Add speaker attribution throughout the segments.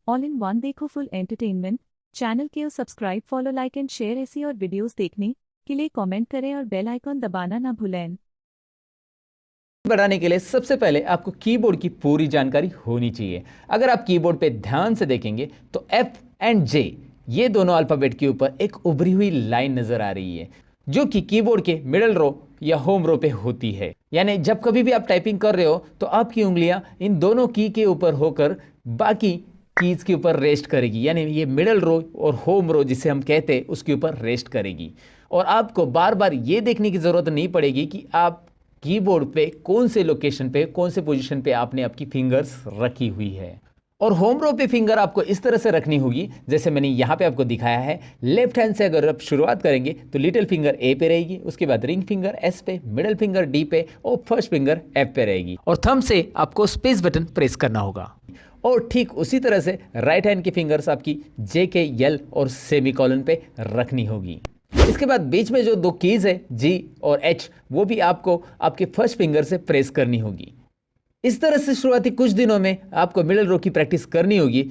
Speaker 1: All in one देखो full entertainment. Channel के subscribe follow like and share ऐसी और वीडियोस देखने के लिए कमेंट करें और बेल आइकॉन दबाना ना भूलें।
Speaker 2: बढ़ाने के लिए सबसे पहले आपको कीबोर्ड की पूरी जानकारी होनी चाहिए। अगर आप कीबोर्ड पे ध्यान से देखेंगे तो F एंड J ये दोनों अल्फाबेट के ऊपर एक उभरी हुई लाइन नजर आ रही है जो कि कीबोर्ड के मिडल रो या होम रो पे होती है। यानी जब कभी भी आप टाइपिंग कर रहे हो तो आपकी उंगलियां इन दोनों की के ऊपर होकर बाकी कीज के ऊपर रेस्ट करेगी, यानी ये मिडल रो और होम रो जिसे हम कहते हैं उसके ऊपर रेस्ट करेगी। और आपको बार बार ये देखने की जरूरत नहीं पड़ेगी कि आप कीबोर्ड पे कौन से लोकेशन पे कौन से पोजीशन पे आपने आपकी फिंगर्स रखी हुई है। और होम रो पे फिंगर आपको इस तरह से रखनी होगी जैसे मैंने यहाँ पे आपको दिखाया है। लेफ्ट हैंड से अगर आप शुरुआत करेंगे तो लिटिल फिंगर ए पे रहेगी, उसके बाद रिंग फिंगर एस पे, मिडिल फिंगर डी पे और फर्स्ट फिंगर एफ पे रहेगी। और थंब से आपको स्पेस बटन प्रेस करना होगा। और ठीक उसी तरह से राइट हैंड की फिंगर्स आपकी जे के एल और सेमीकोलन पे रखनी होगी। इसके बाद बीच में जो दो कीज है जी और एच वो भी आपको आपके फर्स्ट फिंगर से प्रेस करनी होगी। इस तरह से शुरुआती कुछ दिनों में आपको मिडल रो की प्रैक्टिस करनी होगी।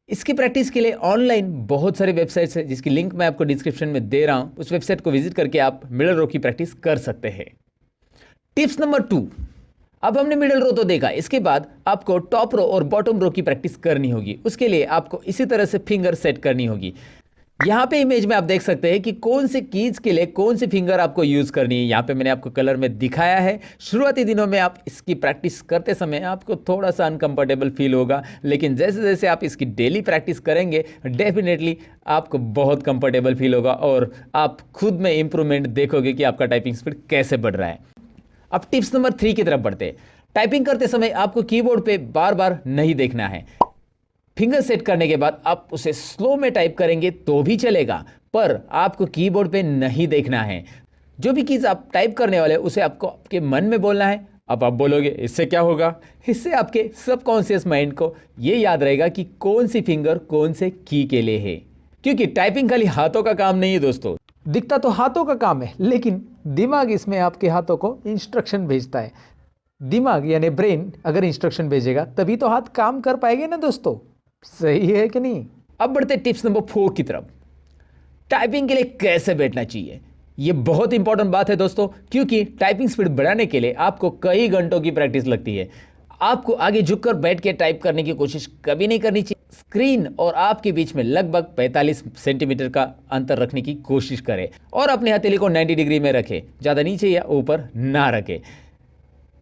Speaker 2: इसकी प्रैक्टिस के लिए ऑनलाइन बहुत सारे वेबसाइट्स है जिसकी लिंक मैं आपको डिस्क्रिप्शन में दे रहा हूं। उस वेबसाइट को विजिट करके आप मिडल रो की प्रैक्टिस कर सकते हैं। टिप्स नंबर 2, अब हमने मिडल रो तो देखा, इसके बाद आपको टॉप रो और बॉटम रो की प्रैक्टिस करनी होगी। उसके लिए आपको इसी तरह से फिंगर सेट करनी होगी। यहाँ पे इमेज में आप देख सकते हैं कि कौन से कीज के लिए कौन सी फिंगर आपको यूज करनी है। यहाँ पे मैंने आपको कलर में दिखाया है। शुरुआती दिनों में आप इसकी प्रैक्टिस करते समय आपको थोड़ा सा अनकंफर्टेबल फील होगा, लेकिन जैसे जैसे आप इसकी डेली प्रैक्टिस करेंगे डेफिनेटली आपको बहुत कंफर्टेबल फील होगा और आप खुद में इंप्रूवमेंट देखोगे कि आपका टाइपिंग स्पीड कैसे बढ़ रहा है। अब टिप्स नंबर 3 की तरफ बढ़ते हैं। टाइपिंग करते समय आपको कीबोर्ड पे बार बार नहीं देखना है। फिंगर सेट करने के बाद आप उसे स्लो में टाइप करेंगे तो भी चलेगा, पर आपको कीबोर्ड पे नहीं देखना है। जो भी कीज आप टाइप करने वाले उसे आपको आपके मन में बोलना है। अब आप बोलोगे इससे क्या होगा? इससे आपके सबकॉन्शियस माइंड को यह याद रहेगा कि कौन सी फिंगर कौन से की के लिए है। क्योंकि टाइपिंग खाली हाथों का काम नहीं है दोस्तों। दिखता तो हाथों का काम है, लेकिन दिमाग इसमें आपके हाथों को इंस्ट्रक्शन भेजता है। दिमाग यानी ब्रेन अगर इंस्ट्रक्शन भेजेगा तभी तो हाथ काम कर पाएंगे ना दोस्तों। सही है कि नहीं? अब बढ़ते टिप्स नंबर 4 की तरफ। टाइपिंग के लिए कैसे बैठना चाहिए, यह बहुत इंपॉर्टेंट बात है दोस्तों, क्योंकि टाइपिंग स्पीड बढ़ाने के लिए आपको कई घंटों की प्रैक्टिस लगती है। आपको आगे झुककर बैठ के टाइप करने की कोशिश कभी नहीं करनी चाहिए। स्क्रीन और आपके बीच में लगभग 45 सेंटीमीटर का अंतर रखने की कोशिश करें और अपने हथेली को 90 डिग्री में रखें, ज्यादा नीचे या ऊपर ना रखें।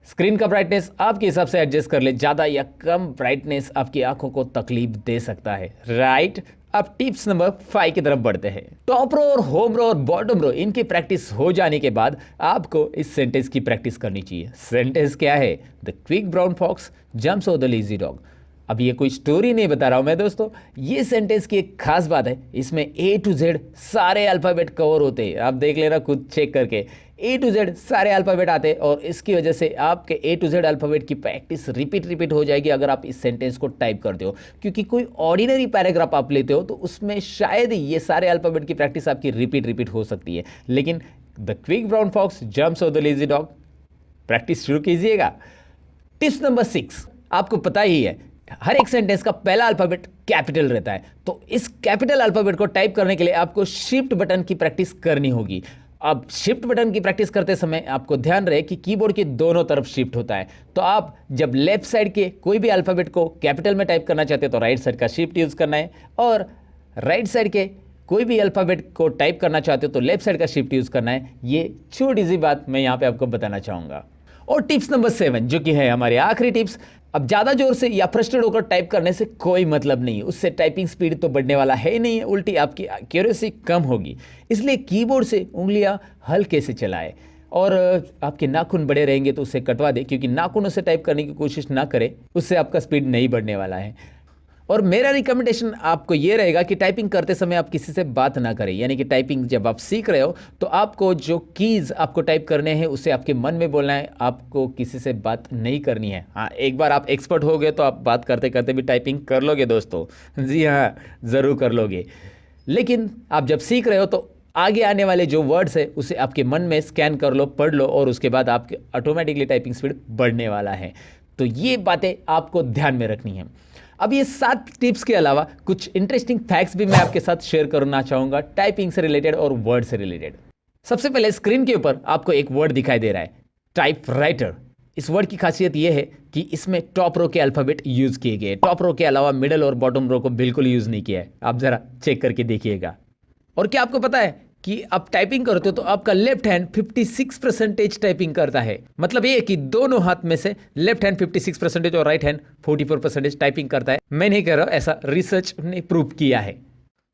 Speaker 2: स्क्रीन का ब्राइटनेस आपके हिसाब से एडजस्ट कर ले, ज्यादा या कम ब्राइटनेस आपकी आंखों को तकलीफ दे सकता है, राइट? अब टिप्स नंबर 5 की तरफ बढ़ते हैं। टॉप रो और होम रो और बॉटम रो इनकी प्रैक्टिस हो जाने के बाद आपको इस सेंटेंस की प्रैक्टिस करनी चाहिए। सेंटेंस क्या है? The quick brown fox jumps over the lazy dog. अब ये कोई स्टोरी नहीं बता रहा हूं मैं दोस्तों, ये सेंटेंस की एक खास बात है, इसमें ए टू जेड सारे अल्फाबेट कवर होते हैं। आप देख लेना खुद चेक करके, ए टू जेड सारे अल्फाबेट आते हैं और इसकी वजह से आपके ए टू जेड अल्फाबेट की प्रैक्टिस रिपीट हो जाएगी अगर आप इस सेंटेंस को टाइप करते हो। क्योंकि कोई ऑर्डिनरी पैराग्राफ आप लेते हो तो उसमें शायद ये सारे अल्फाबेट की प्रैक्टिस आपकी रिपीट हो सकती है, लेकिन the quick brown fox jumps over the lazy dog practice शुरू कीजिएगा। टिप्स नंबर 6, आपको पता ही है हर एक सेंटेंस का पहला अल्फाबेट कैपिटल रहता है, तो इस कैपिटल अल्फाबेट को टाइप करने के लिए आपको शिफ्ट बटन की प्रैक्टिस करनी होगी। अब शिफ्ट बटन की प्रैक्टिस करते समय आपको ध्यान रहे कि कीबोर्ड के दोनों तरफ शिफ्ट होता है, तो आप जब लेफ्ट साइड के कोई भी अल्फाबेट को कैपिटल में टाइप करना चाहते हो तो राइट साइड का शिफ्ट यूज करना है, और राइट साइड के कोई भी अल्फाबेट को टाइप करना चाहते हो तो लेफ्ट साइड का शिफ्ट यूज करना है। ये छोटी सी बात मैं यहाँ पे आपको बताना चाहूंगा। और टिप्स नंबर 7 जो कि है हमारी आखिरी टिप्स। अब ज्यादा जोर से या फ्रस्ट्रेट होकर टाइप करने से कोई मतलब नहीं है, उससे टाइपिंग स्पीड तो बढ़ने वाला है ही नहीं है, उल्टी आपकी एक्यूरेसी कम होगी। इसलिए कीबोर्ड से उंगलियां हल्के से चलाएं और आपके नाखून बड़े रहेंगे तो उसे कटवा दें, क्योंकि नाखूनों से टाइप करने की कोशिश ना करें, उससे आपका स्पीड नहीं बढ़ने वाला है। और मेरा रिकमेंडेशन आपको ये रहेगा कि टाइपिंग करते समय आप किसी से बात ना करें, यानी कि टाइपिंग जब आप सीख रहे हो तो आपको जो कीज आपको टाइप करने हैं उसे आपके मन में बोलना है, आपको किसी से बात नहीं करनी है। हाँ, एक बार आप एक्सपर्ट हो गए तो आप बात करते करते भी टाइपिंग कर लोगे दोस्तों, जी हाँ, ज़रूर कर लोगे। लेकिन आप जब सीख रहे हो तो आगे आने वाले जो वर्ड्स है उसे आपके मन में स्कैन कर लो, पढ़ लो, और उसके बाद आपके ऑटोमेटिकली टाइपिंग स्पीड बढ़ने वाला है। तो ये बातें आपको ध्यान में रखनी है। अब ये 7 टिप्स के अलावा कुछ इंटरेस्टिंग फैक्ट्स भी मैं आपके साथ शेयर करना चाहूंगा टाइपिंग से रिलेटेड और वर्ड से रिलेटेड। सबसे पहले स्क्रीन के ऊपर आपको एक वर्ड दिखाई दे रहा है, टाइपराइटर। इस वर्ड की खासियत यह है कि इसमें टॉप रो के अल्फाबेट यूज किए गए। टॉप रो के अलावा मिडल और बॉटम रो को बिल्कुल यूज नहीं किया है। आप जरा चेक करके देखिएगा। और क्या आपको पता है कि आप टाइपिंग करते हो तो आपका लेफ्ट हैंड 56% टाइपिंग करता है। मतलब ये कि दोनों हाथ में से लेफ्ट हैंड 56% और राइट हैंड 44% टाइपिंग करता है। मैं नहीं कह रहा हूं, ऐसा रिसर्च ने प्रूव किया है।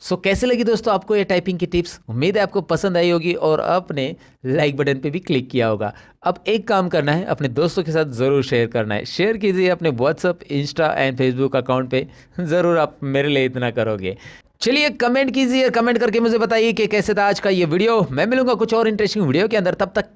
Speaker 2: सो कैसे लगी दोस्तों आपको ये टाइपिंग की टिप्स? उम्मीद है आपको पसंद आई होगी और आपने लाइक बटन पे भी क्लिक किया होगा। अब एक काम करना है, अपने दोस्तों के साथ ज़रूर शेयर करना है। शेयर कीजिए अपने WhatsApp, Insta and Facebook account पे। ज़रूर आप मेरे लिए इतना करोगे। चलिए कमेंट कीजिए, कमेंट करके मुझे बताइए कि कैसे था आज का ये वीडियो। मैं मिलूंगा कुछ और इंटरेस्टिंग वीडियो के अंदर। तब तक